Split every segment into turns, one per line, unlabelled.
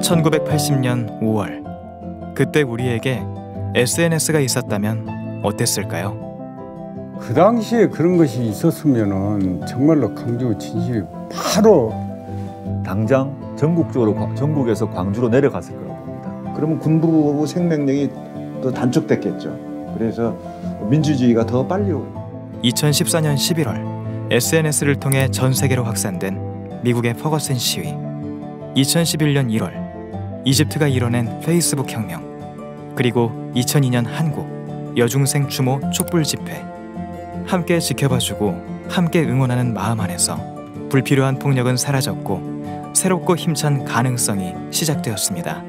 1980년 5월, 그때 우리에게 SNS가 있었다면 어땠을까요?
그 당시에 그런 것이 있었으면은 정말로 광주 진실이 바로
당장 전국에서 광주로 내려갔을 거라고 봅니다.
그러면 군부 생명력이 더 단축됐겠죠. 그래서 민주주의가 더 빨리 오고.
2014년 11월 SNS를 통해 전 세계로 확산된 미국의 퍼거슨 시위. 2011년 1월 이집트가 이뤄낸 페이스북 혁명. 그리고 2002년 한국 여중생 추모 촛불 집회. 함께 지켜봐주고 함께 응원하는 마음 안에서 불필요한 폭력은 사라졌고 새롭고 힘찬 가능성이 시작되었습니다.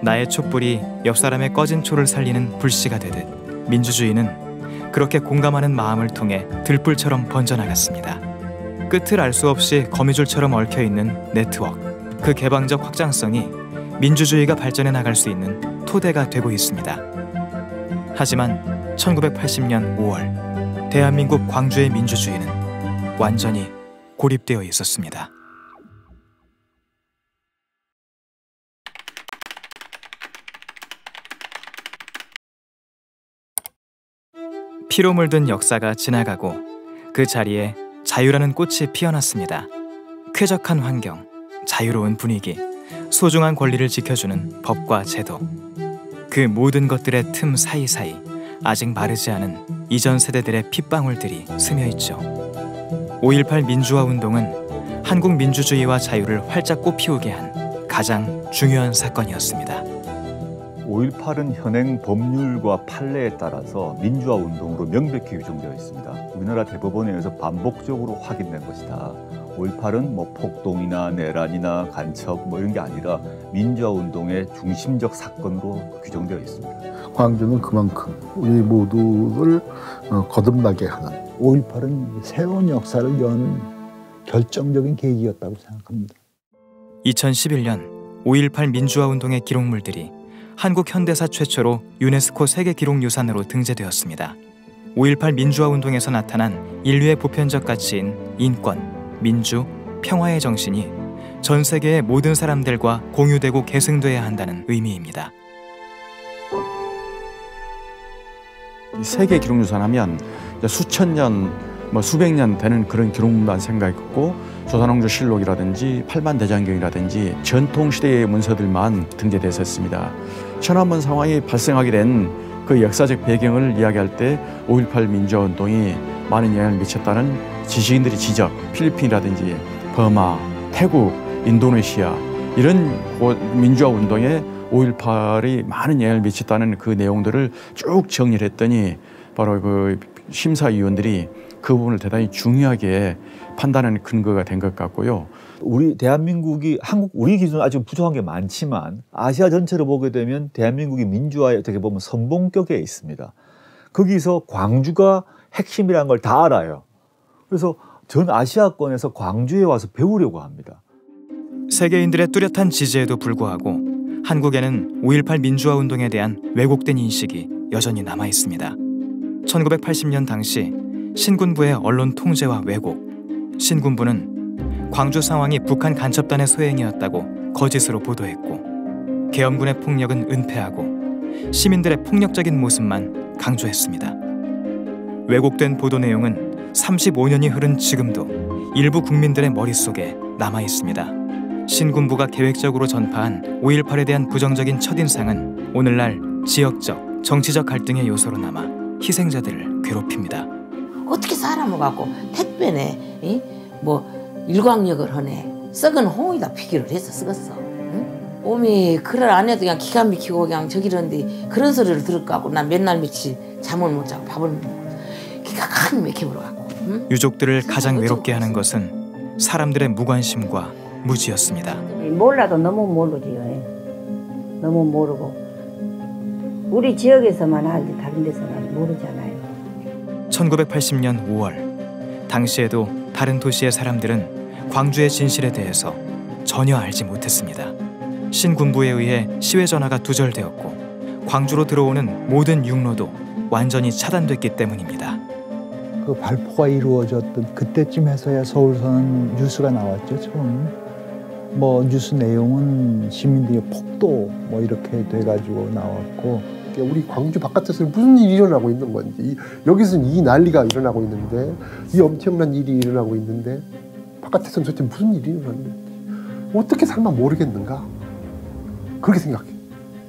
나의 촛불이 옆 사람의 꺼진 초를 살리는 불씨가 되듯 민주주의는 그렇게 공감하는 마음을 통해 들불처럼 번져나갔습니다. 끝을 알 수 없이 거미줄처럼 얽혀있는 네트워크. 그 개방적 확장성이 민주주의가 발전해 나갈 수 있는 토대가 되고 있습니다. 하지만 1980년 5월 대한민국 광주의 민주주의는 완전히 고립되어 있었습니다. 피로 물든 역사가 지나가고 그 자리에 자유라는 꽃이 피어났습니다. 쾌적한 환경, 자유로운 분위기, 소중한 권리를 지켜주는 법과 제도. 그 모든 것들의 틈 사이사이 아직 마르지 않은 이전 세대들의 핏방울들이 스며있죠. 5.18 민주화 운동은 한국 민주주의와 자유를 활짝 꽃피우게 한 가장 중요한 사건이었습니다.
5.18은 현행 법률과 판례에 따라서 민주화 운동으로 명백히 규정되어 있습니다. 우리나라 대법원에 의해서 반복적으로 확인된 것이다. 5.18은 폭동이나 내란이나 간첩 이런 게 아니라 민주화 운동의 중심적 사건으로 규정되어 있습니다.
광주는 그만큼 우리 모두를 거듭나게 하는
5.18은 새로운 역사를 여는 결정적인 계기였다고 생각합니다.
2011년 5.18 민주화 운동의 기록물들이 한국 현대사 최초로 유네스코 세계기록유산으로 등재되었습니다. 5.18 민주화 운동에서 나타난 인류의 보편적 가치인 인권, 민주, 평화의 정신이 전 세계의 모든 사람들과 공유되고 계승돼야 한다는 의미입니다.
세계기록유산 하면 수천 년, 수백 년 되는 그런 기록물만 생각했고 조선왕조실록이라든지 팔만대장경이라든지 전통시대의 문서들만 등재됐었습니다. 천안문 상황이 발생하게 된 그 역사적 배경을 이야기할 때 5.18 민주화운동이 많은 영향을 미쳤다는 지식인들의 지적, 필리핀이라든지 버마, 태국, 인도네시아 이런 민주화운동에 5.18이 많은 영향을 미쳤다는 그 내용들을 쭉 정리를 했더니 바로 그 심사위원들이 그 부분을 대단히 중요하게 판단하는 근거가 된 것 같고요.
우리 대한민국이 우리 기준은 아직 부족한 게 많지만 아시아 전체를 보게 되면 대한민국이 민주화에 어떻게 보면 선봉격에 있습니다. 거기서 광주가 핵심이라는 걸 다 알아요. 그래서 전 아시아권에서 광주에 와서 배우려고 합니다.
세계인들의 뚜렷한 지지에도 불구하고 한국에는 5.18 민주화 운동에 대한 왜곡된 인식이 여전히 남아 있습니다. 1980년 당시 신군부의 언론 통제와 왜곡, 신군부는 광주 상황이 북한 간첩단의 소행이었다고 거짓으로 보도했고 계엄군의 폭력은 은폐하고 시민들의 폭력적인 모습만 강조했습니다. 왜곡된 보도 내용은 35년이 흐른 지금도 일부 국민들의 머릿속에 남아 있습니다. 신군부가 계획적으로 전파한 5.18에 대한 부정적인 첫인상은 오늘날 지역적, 정치적 갈등의 요소로 남아 희생자들을 괴롭힙니다.
어떻게 사람을 갖고 택배네, 일광역을 하네. 썩은 홍이다 피기를 해서 썩었어. 응? 오미 그럴 안 해도 그냥 기가 막히고 그냥 저기런데 그런 소리를 들을 거 같고 난 맨날 며칠 잠을 못 자고 밥을 못 먹고 기가 칸 막혀버려 갖고. 응?
유족들을 가장 외롭게 하는 것은 사람들의 무관심과 무지였습니다.
몰라도 너무 모르지요. 너무 모르고 우리 지역에서만 알지 다른 데서는 모르잖아요.
1980년 5월 당시에도 다른 도시의 사람들은 광주의 진실에 대해서 전혀 알지 못했습니다. 신군부에 의해 시외 전화가 두절되었고 광주로 들어오는 모든 육로도 완전히 차단됐기 때문입니다.
그 발포가 이루어졌던 그때쯤에서야 서울서는 뉴스가 나왔죠, 처음. 뭐 뉴스 내용은 시민들의 폭도 뭐 이렇게 돼가지고 나왔고,
우리 광주 바깥에서는 무슨 일이 일어나고 있는 건지, 여기서는 이 난리가 일어나고 있는데, 이 엄청난 일이 일어나고 있는데 바깥에서는 도대체 무슨 일이 일어나는지 어떻게 설마 모르겠는가, 그렇게 생각해.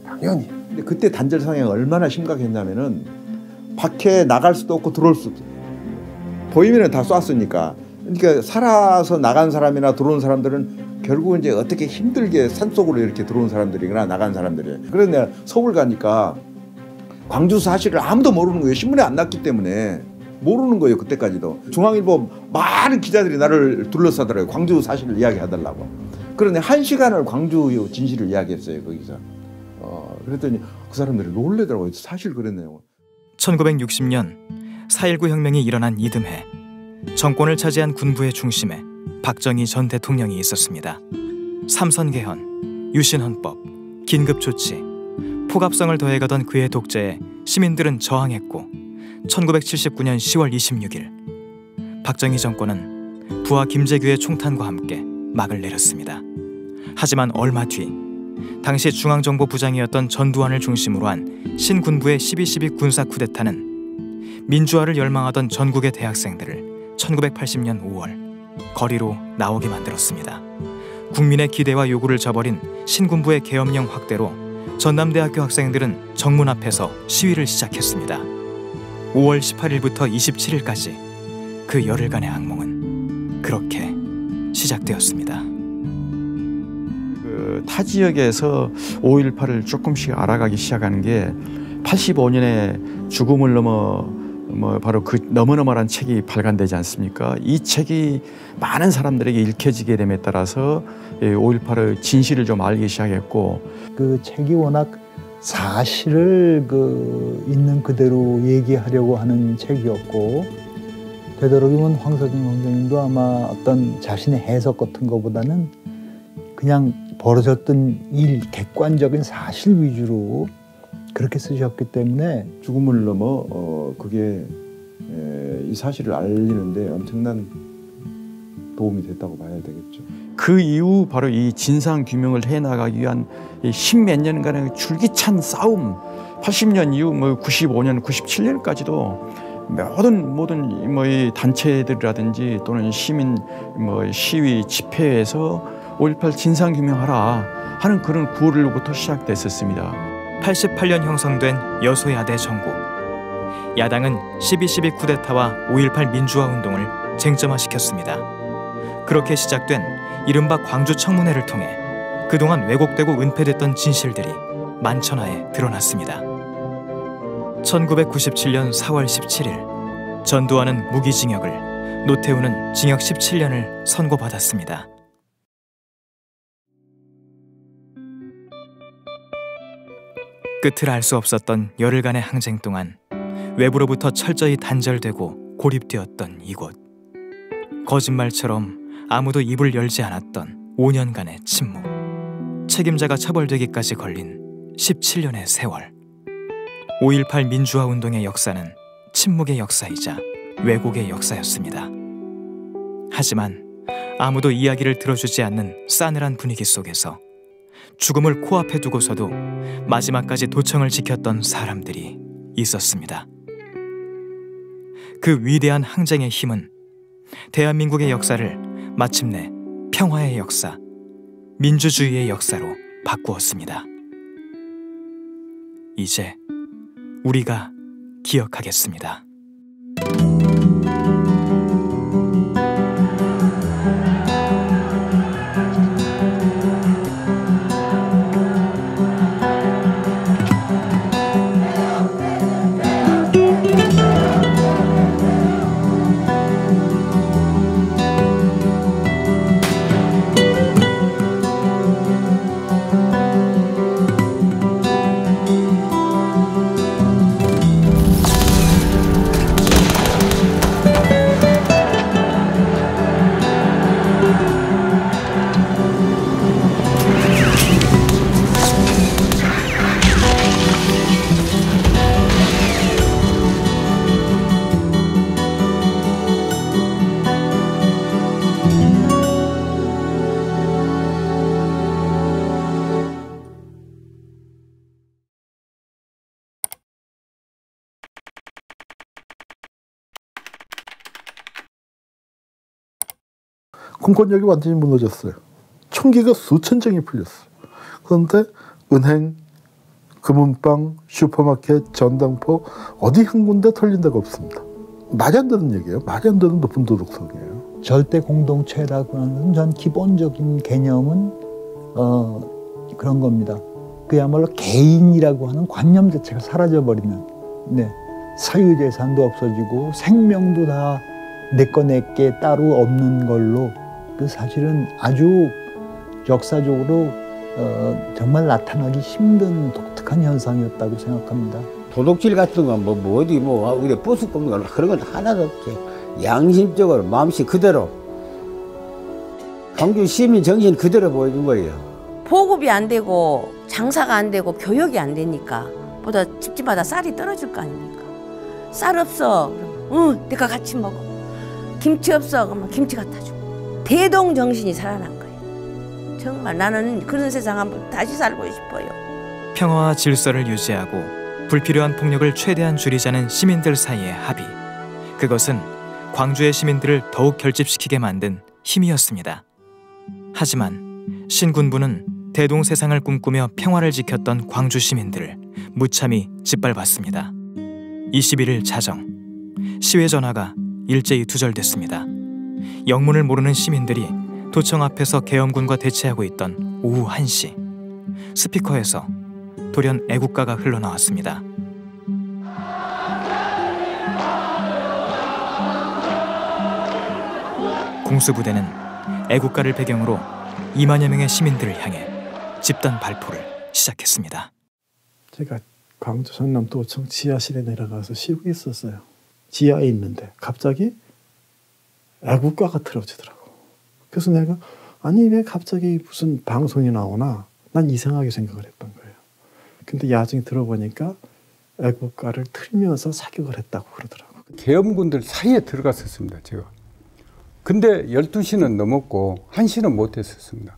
당연히.
근데 그때 단절 상황이 얼마나 심각했냐면은 밖에 나갈 수도 없고 들어올 수도 없고, 보이면은 다 쐈으니까. 그러니까 살아서 나간 사람이나 들어온 사람들은 결국은 이제 어떻게 힘들게 산속으로 이렇게 들어온 사람들이거나 나간 사람들이. 그래서 내가 서울 가니까 광주 사실을 아무도 모르는 거예요. 신문에 안 났기 때문에 모르는 거예요. 그때까지도. 중앙일보 많은 기자들이 나를 둘러싸더라고요. 광주 사실을 이야기해달라고. 그런데 1시간을 광주 진실을 이야기했어요. 거기서. 그랬더니 그 사람들이 놀래더라고요. 사실 그랬네요.
1960년 4.19 혁명이 일어난 이듬해 정권을 차지한 군부의 중심에 박정희 전 대통령이 있었습니다. 삼선 개헌, 유신 헌법, 긴급 조치, 폭압성을 더해가던 그의 독재에 시민들은 저항했고 1979년 10월 26일 박정희 정권은 부하 김재규의 총탄과 함께 막을 내렸습니다. 하지만 얼마 뒤 당시 중앙정보부장이었던 전두환을 중심으로 한 신군부의 12.12 군사 쿠데타는 민주화를 열망하던 전국의 대학생들을 1980년 5월 거리로 나오게 만들었습니다. 국민의 기대와 요구를 저버린 신군부의 계엄령 확대로 전남대학교 학생들은 정문 앞에서 시위를 시작했습니다. 5월 18일부터 27일까지 그 열흘간의 악몽은 그렇게 시작되었습니다.
타 지역에서 5.18을 조금씩 알아가기 시작하는 게 85년에 죽음을 넘어 바로 그 너무너무란 책이 발간되지 않습니까? 이 책이 많은 사람들에게 읽혀지게 됨에 따라서 5.18의 진실을 좀 알기 시작했고,
그 책이 워낙 사실을 있는 그대로 얘기하려고 하는 책이었고, 되도록이면 황석영 선생님도 아마 어떤 자신의 해석 같은 것보다는 그냥 벌어졌던 일, 객관적인 사실 위주로 그렇게 쓰셨기 때문에
죽음을 넘어 그게 이 사실을 알리는데 엄청난 도움이 됐다고 봐야 되겠죠.
그 이후 바로 이 진상 규명을 해나가기 위한 십몇 년간의 줄기찬 싸움, 80년 이후 95년, 97년까지도 모든 이 단체들이라든지 또는 시민 시위 집회에서 5.18 진상 규명하라 하는 그런 구호로부터 시작됐었습니다.
88년 형성된 여소야대 정국. 야당은 12.12 쿠데타와 5.18 민주화 운동을 쟁점화시켰습니다. 그렇게 시작된 이른바 광주 청문회를 통해 그동안 왜곡되고 은폐됐던 진실들이 만천하에 드러났습니다. 1997년 4월 17일 전두환은 무기징역을, 노태우는 징역 17년을 선고받았습니다. 끝을 알 수 없었던 열흘간의 항쟁 동안 외부로부터 철저히 단절되고 고립되었던 이곳. 거짓말처럼 아무도 입을 열지 않았던 5년간의 침묵. 책임자가 처벌되기까지 걸린 17년의 세월. 5.18 민주화 운동의 역사는 침묵의 역사이자 왜곡의 역사였습니다. 하지만 아무도 이야기를 들어주지 않는 싸늘한 분위기 속에서 죽음을 코앞에 두고서도 마지막까지 도청을 지켰던 사람들이 있었습니다. 그 위대한 항쟁의 힘은 대한민국의 역사를 마침내 평화의 역사, 민주주의의 역사로 바꾸었습니다. 이제 우리가 기억하겠습니다.
공권력이 완전히 무너졌어요. 총기가 수천 장이 풀렸어요. 그런데 은행, 금은방, 슈퍼마켓, 전당포 어디 한 군데 털린 데가 없습니다. 말이 안 되는 얘기예요. 말이 안 되는 높은 도덕성이에요.
절대 공동체라고 하는 전 기본적인 개념은 그런 겁니다. 그야말로 개인이라고 하는 관념 자체가 사라져버리는, 네, 사유재산도 없어지고 생명도 다 내꺼 내게 따로 없는 걸로, 그 사실은 아주 역사적으로 정말 나타나기 힘든 독특한 현상이었다고 생각합니다.
도둑질 같은 건 뭐 어디 우리 버스 꼽는 거 그런 건 하나도 없지. 양심적으로 마음씨 그대로 광주 시민 정신 그대로 보여준 거예요.
보급이 안 되고 장사가 안 되고 교육이 안 되니까 보다 집집마다 쌀이 떨어질 거 아닙니까? 쌀 없어. 응, 내가 같이 먹어. 김치 없어. 그러면 김치 갖다 줘. 대동 정신이 살아난 거예요. 정말 나는 그런 세상 한번 다시 살고 싶어요.
평화와 질서를 유지하고 불필요한 폭력을 최대한 줄이자는 시민들 사이의 합의. 그것은 광주의 시민들을 더욱 결집시키게 만든 힘이었습니다. 하지만 신군부는 대동 세상을 꿈꾸며 평화를 지켰던 광주 시민들을 무참히 짓밟았습니다. 21일 자정, 시외 전화가 일제히 두절됐습니다. 영문을 모르는 시민들이 도청 앞에서 계엄군과 대치하고 있던 오후 1시, 스피커에서 돌연 애국가가 흘러나왔습니다. 공수부대는 애국가를 배경으로 2만여 명의 시민들을 향해 집단 발포를 시작했습니다.
제가 광주 전남도청 지하실에 내려가서 쉬고 있었어요. 지하에 있는데 갑자기 애국가가 틀어지더라고. 그래서 내가 아니 왜 갑자기 무슨 방송이 나오나 난 이상하게 생각을 했던 거예요. 근데 야중에 들어보니까 애국가를 틀면서 사격을 했다고 그러더라고요.
계엄군들 사이에 들어갔었습니다, 제가. 근데 12시는 넘었고 1시는 못했었습니다.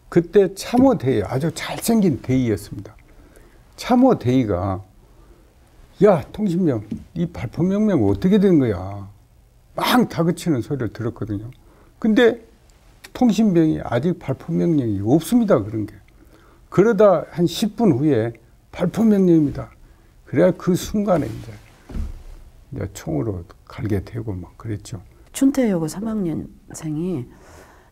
그때 참호 대위, 아주 잘생긴 대위였습니다. 참호 대위가 야 통신병 이 발포 명령 어떻게 된 거야 막 다그치는 소리를 들었거든요. 근데 통신병이 아직 발포 명령이 없습니다. 그런 게. 그러다 한 10분 후에 발포 명령입니다. 그래야 그 순간에 이제 총으로 갈게 되고 막 그랬죠.
춘태여고 3학년생이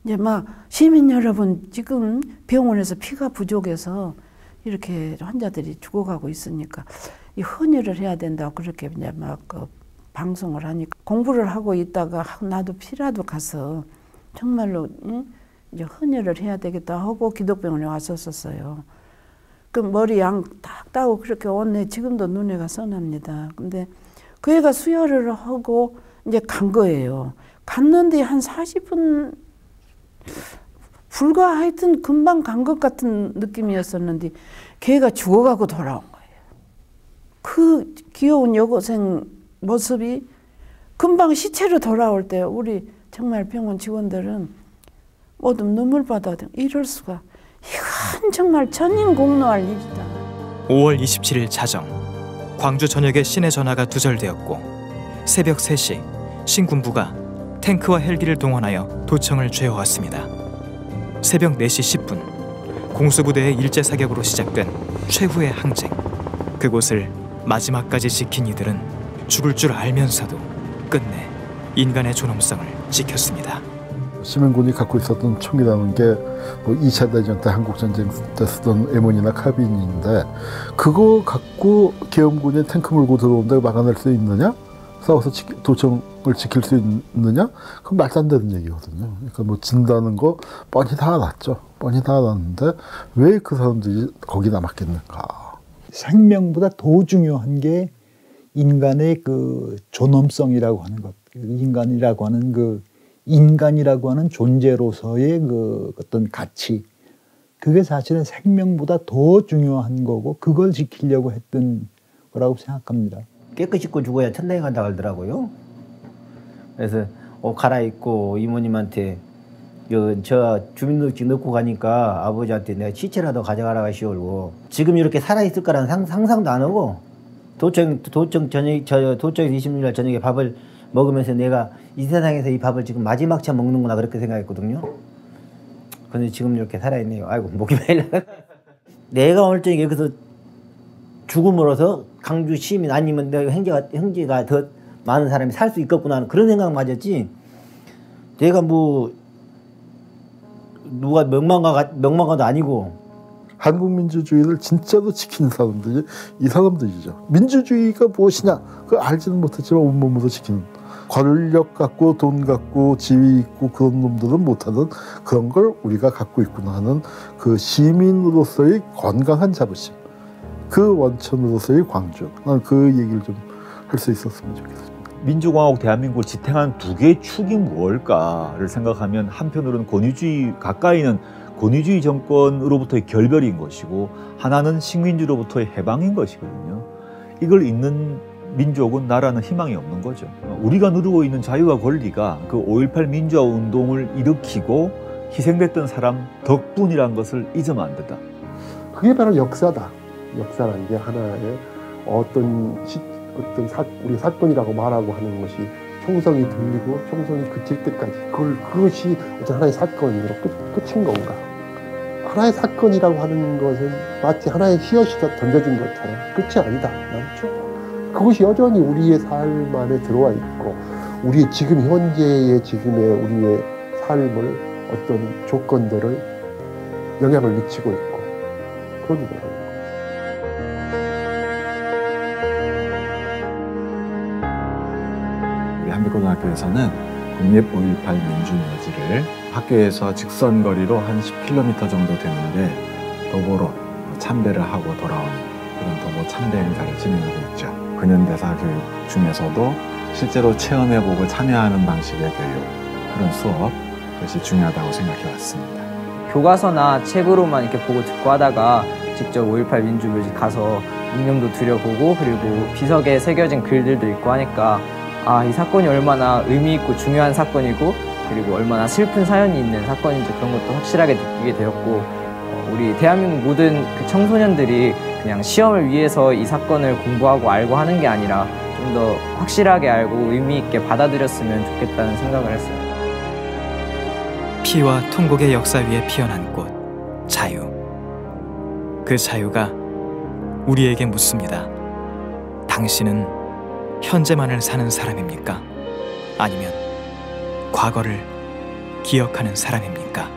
이제 막 시민 여러분 지금 병원에서 피가 부족해서 이렇게 환자들이 죽어가고 있으니까 이 헌혈을 해야 된다고 그렇게 이제 막 방송을 하니까 공부를 하고 있다가 나도 피라도 가서 정말로 이제 헌혈을 해야 되겠다 하고 기독병원에 왔었어요. 그 머리 양 딱 따고 그렇게 왔네. 지금도 눈에가 선합니다. 근데 그 애가 수혈을 하고 이제 간 거예요. 갔는데 한 40분 불과 하여튼 금방 간 것 같은 느낌이었었는데 걔가 죽어가고 돌아온 거예요. 그 귀여운 여고생 모습이 금방 시체로 돌아올 때 우리 정말 병원 직원들은 모두 눈물바다 이럴 수가. 이건 정말 전인공노할 일이다.
5월 27일 자정, 광주 전역에 시내 전화가 두절되었고 새벽 3시 신군부가 탱크와 헬기를 동원하여 도청을 죄어왔습니다. 새벽 4시 10분 공수부대의 일제 사격으로 시작된 최후의 항쟁. 그곳을 마지막까지 지킨 이들은 죽을 줄 알면서도 끝내 인간의 존엄성을 지켰습니다.
시민군이 갖고 있었던 총이라는 게 뭐 2차 대전 때 한국전쟁 때 쓰던 M1이나 카빈인데 그거 갖고 계엄군이 탱크 몰고 들어온다고 막아낼 수 있느냐? 싸워서 도청을 지킬 수 있느냐? 그건 말도 안 되는 얘기거든요. 그러니까 뭐 진다는 거 뻔히 다 알았죠. 뻔히 다 알았는데 왜 그 사람들이 거기 남았겠는가?
생명보다 더 중요한 게 인간의 그 존엄성이라고 하는 것, 인간이라고 하는 존재로서의 그 어떤 가치, 그게 사실은 생명보다 더 중요한 거고 그걸 지키려고 했던 거라고 생각합니다.
깨끗이 씻고 죽어야 천당에 간다고 하더라고요. 그래서 옷 갈아입고 이모님한테 저 주민등록증 넣고 가니까 아버지한테 내가 시체라도 가져가라고 하시고 지금 이렇게 살아있을 거라는 상상도 안 하고 도청에서 26일 저녁에 밥을 먹으면서 내가 이 세상에서 이 밥을 지금 마지막 차 먹는구나 그렇게 생각했거든요. 근데 지금 이렇게 살아있네요. 아이고 목이 메일라. 내가 오늘 저녁에 여기서 죽음으로서 강주 시민 아니면 내가 형제가 더 많은 사람이 살 수 있겠구나 하는 그런 생각 맞았지. 내가 뭐 누가 명망가도 아니고.
한국 민주주의를 진짜로 지키는 사람들이 이 사람들이죠. 민주주의가 무엇이냐 그걸 알지는 못했지만 온몸으로 지키는, 권력 갖고 돈 갖고 지위 있고 그런 놈들은 못하는 그런 걸 우리가 갖고 있구나 하는 그 시민으로서의 건강한 자부심, 그 원천으로서의 광주. 난 그 얘기를 좀 할 수 있었으면 좋겠습니다.
민주공화국 대한민국을 지탱한 두 개의 축이 무엇일까를 생각하면 한편으로는 권위주의, 가까이는 권위주의 정권으로부터의 결별인 것이고 하나는 식민지로부터의 해방인 것이거든요. 이걸 잇는 민족은 나라는 희망이 없는 거죠. 우리가 누리고 있는 자유와 권리가 그 5.18 민주화 운동을 일으키고 희생됐던 사람 덕분이란 것을 잊으면 안 된다.
그게 바로 역사다. 역사라는 게 하나의 우리 사건이라고 말하고 하는 것이 총성이 들리고 총성이 그칠 때까지 그것이 어떤 하나의 사건으로 끝인 건가? 하나의 사건이라고 하는 것은 마치 하나의 씨앗이 던져진 것처럼 끝이 아니다. 남죠. 그것이 여전히 우리의 삶 안에 들어와 있고 우리의 지금 현재의 지금의 우리의 삶을 어떤 조건들을 영향을 미치고 있고 그런 거예요.
한빛고등학교에서는 국립 5.18 민주묘지를 학교에서 직선 거리로 한 10km 정도 되는데 도보로 참배를 하고 돌아오는 그런 도보 참배 행사를 진행하고 있죠. 근현대사 교육 중에서도 실제로 체험해보고 참여하는 방식의 교육, 그런 수업, 그것이 중요하다고 생각해 왔습니다.
교과서나 책으로만 이렇게 보고 듣고 하다가 직접 5.18 민주묘지 가서 묵념도 들여보고 그리고 비석에 새겨진 글들도 읽고 하니까 이 사건이 얼마나 의미 있고 중요한 사건이고 그리고 얼마나 슬픈 사연이 있는 사건인지 그런 것도 확실하게 느끼게 되었고 우리 대한민국 모든 그 청소년들이 그냥 시험을 위해서 이 사건을 공부하고 알고 하는 게 아니라 좀 더 확실하게 알고 의미 있게 받아들였으면 좋겠다는 생각을 했어요.
피와 통곡의 역사 위에 피어난 꽃, 자유. 그 자유가 우리에게 묻습니다. 당신은 현재만을 사는 사람입니까? 아니면 과거를 기억하는 사람입니까?